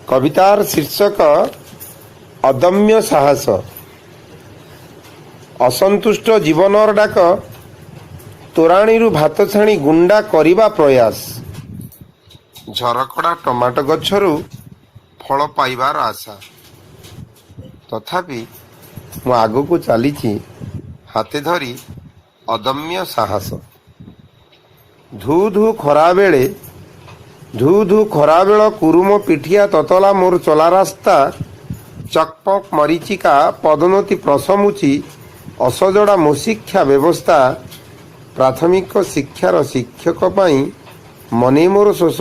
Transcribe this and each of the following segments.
कवितार शीर्षक अदम्य साहस। असंतुष्ट जीवनर डाक तोराणी भात छाणी गुंडा करिबा प्रयास। झरकड़ा टमाटो गछरु फल पाइबार आशा। तथापि मु आगकू चलीछि हाथे धरी अदम्य साहस। धू धू खरा बेଳ कुरुम पिठिया ततला मोर चला रास्ता। चकपक मरीचिका पदोन्नति प्रशमुची असजड़ा मो शिक्षा व्यवस्था। प्राथमिक शिक्षार शिक्षक पाई मने मोर शोष।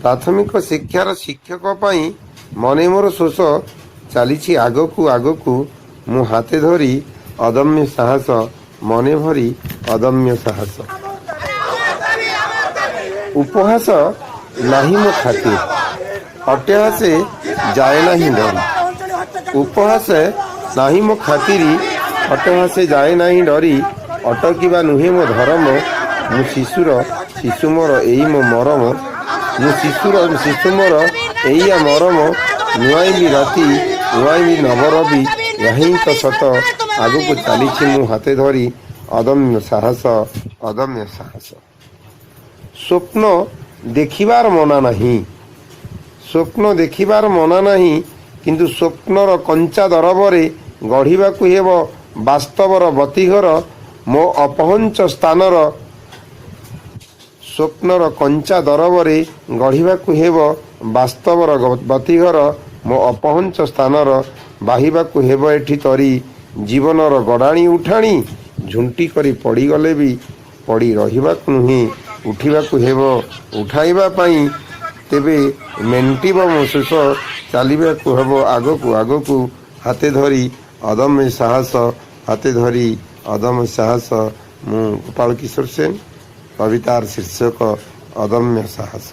प्राथमिक शिक्षार शिक्षक पाई मने मोर शोष। चलीछि आगकू आगकू मु हाथे धरी अदम्य साहस। मने भरी अदम्य साहस। उपहास नाही मो खातिर अट्टहासे जाए नाही डरी। उपहास नाही मो खातिरी अट्टहासे जाए नाही डरी। अटकिबा नुहे मो धर्म। मु शिशु मोर एई मो मरम। मु शिशु मोर एइया मरम। नुआइबी राति नुआइबी नवरवि यही तो सत। आगकू चलीछि मु हाथे धरी अदम्य साहस। अदम्य साहस। स्वप्न देखिबार मना नहीं। स्वप्न देखिबार मना नहीं किंतु स्वप्नर कंचा दरबरे गढ़िबाकू हेब वास्तवर बतीघर। मो अपहंच स्थानर स्वप्नर कंचा दरबरे गढ़िबाकू हेब वास्तवर बतीघर। मो अपहंच स्थानर बाहिबाकू हेब एठी तरी। जीवनर गड़ाणी उठाणी झुंटी करी पड़ीगले भी पड़ी रहिबाकू नुहे उठिबाकू हेब उठाइबा पाई। तेबे मेंटिब मो शोष। चलिबाकू हेब आगकू आगकू हाथे धरी अदम्य साहस। हाथे धरी अदम्य साहस। मु गोपाल किशोर सेन। कवितार शीर्षक अदम्य साहस।